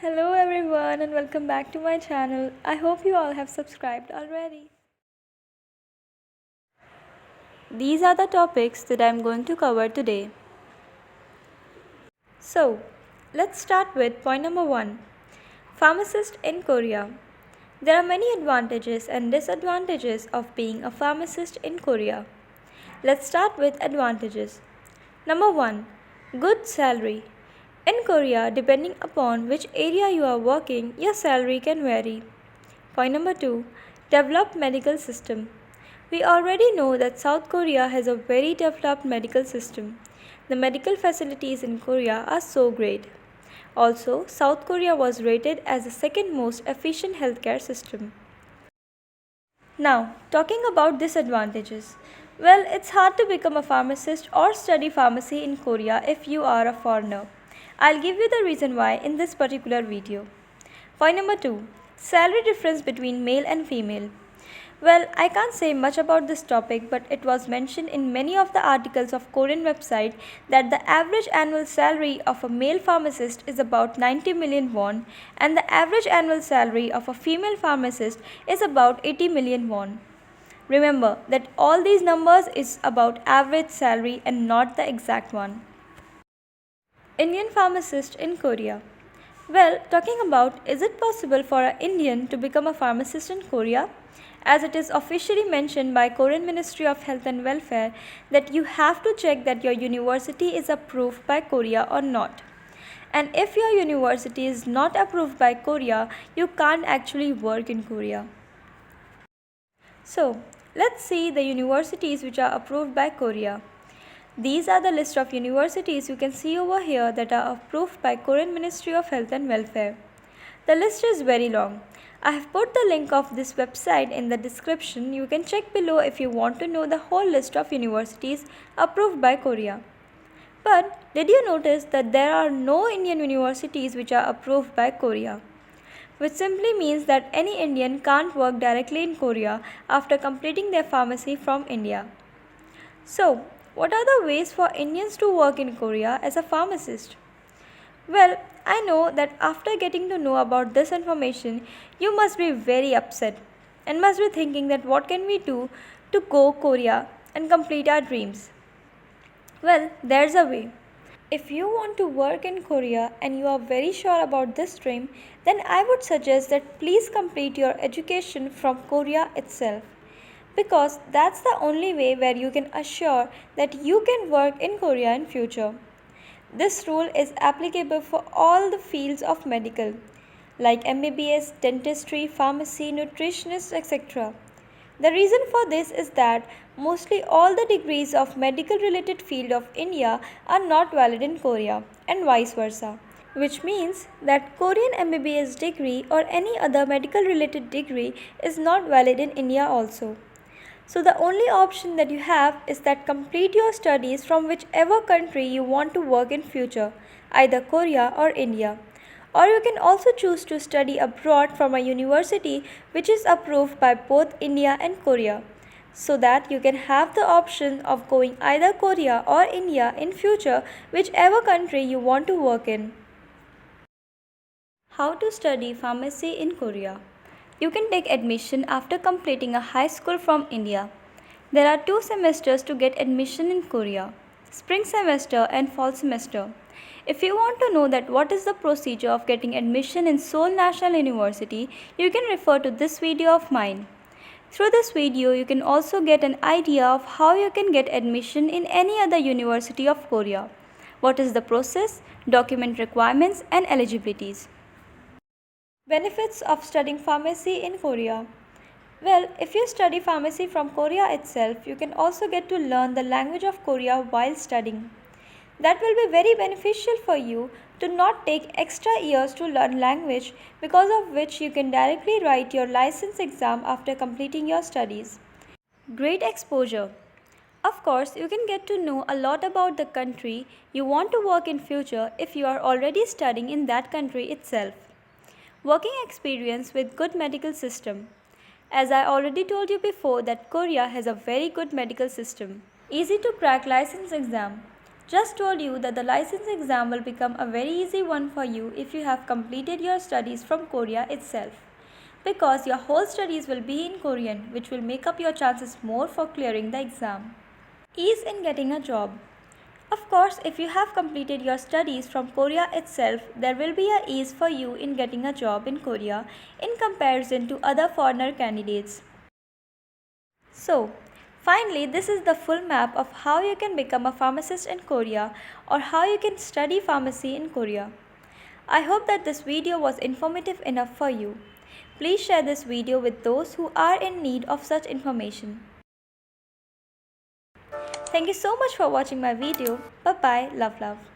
Hello everyone and welcome back to my channel. I hope you all have subscribed already. These are the topics that I am going to cover today. So, let's start with point number 1. Pharmacist in Korea. There are many advantages and disadvantages of being a pharmacist in Korea. Let's start with advantages. Number 1. Good salary. In Korea, depending upon which area you are working, your salary can vary. Point number 2. Developed medical system. We already know that South Korea has a very developed medical system. The medical facilities in Korea are so great. Also, South Korea was rated as the second most efficient healthcare system. Now, talking about disadvantages. Well, it's hard to become a pharmacist or study pharmacy in Korea if you are a foreigner. I'll give you the reason why in this particular video. Point number 2. Salary difference between male and female. Well, I can't say much about this topic, but it was mentioned in many of the articles of Korean website that the average annual salary of a male pharmacist is about 90 million won and the average annual salary of a female pharmacist is about 80 million won. Remember that all these numbers is about average salary and not the exact one. Indian pharmacist in Korea. Well, talking about is it possible for an Indian to become a pharmacist in Korea? As it is officially mentioned by Korean Ministry of Health and Welfare that you have to check that your university is approved by Korea or not. And if your university is not approved by Korea, you can't actually work in Korea. So, let's see the universities which are approved by Korea. These are the list of universities you can see over here that are approved by Korean Ministry of Health and Welfare. The list is very long. I have put the link of this website in the description. You can check below if you want to know the whole list of universities approved by Korea. But did you notice that there are no Indian universities which are approved by Korea? Which simply means that any Indian can't work directly in Korea after completing their pharmacy from India. So, what are the ways for Indians to work in Korea as a pharmacist? Well, I know that after getting to know about this information, you must be very upset and must be thinking that what can we do to go Korea and complete our dreams. Well, there's a way. If you want to work in Korea and you are very sure about this dream, then I would suggest that please complete your education from Korea itself. Because that's the only way where you can assure that you can work in Korea in future. This rule is applicable for all the fields of medical like MBBS, dentistry, pharmacy, nutritionist, etc. The reason for this is that mostly all the degrees of medical related field of India are not valid in Korea and vice versa, which means that Korean MBBS degree or any other medical related degree is not valid in India also. So the only option that you have is that complete your studies from whichever country you want to work in future, either Korea or India. Or you can also choose to study abroad from a university which is approved by both India and Korea, so that you can have the option of going either Korea or India in future, whichever country you want to work in. How to study pharmacy in Korea? You can take admission after completing a high school from India. There are 2 semesters to get admission in Korea, spring semester and fall semester. If you want to know that what is the procedure of getting admission in Seoul National University, you can refer to this video of mine. Through this video, you can also get an idea of how you can get admission in any other university of Korea. What is the process, document requirements and eligibilities. Benefits of studying pharmacy in Korea. Well, if you study pharmacy from Korea itself, you can also get to learn the language of Korea while studying. That will be very beneficial for you to not take extra years to learn language, because of which you can directly write your license exam after completing your studies. Great exposure. Of course, you can get to know a lot about the country you want to work in future if you are already studying in that country itself. Working experience with good medical system. As I already told you before that Korea has a very good medical system. Easy to crack license exam. Just told you that the license exam will become a very easy one for you if you have completed your studies from Korea itself. Because your whole studies will be in Korean, which will make up your chances more for clearing the exam. Ease in getting a job. Of course, if you have completed your studies from Korea itself, there will be a ease for you in getting a job in Korea in comparison to other foreigner candidates. So, finally, this is the full map of how you can become a pharmacist in Korea or how you can study pharmacy in Korea. I hope that this video was informative enough for you. Please share this video with those who are in need of such information. Thank you so much for watching my video. Bye bye. Love.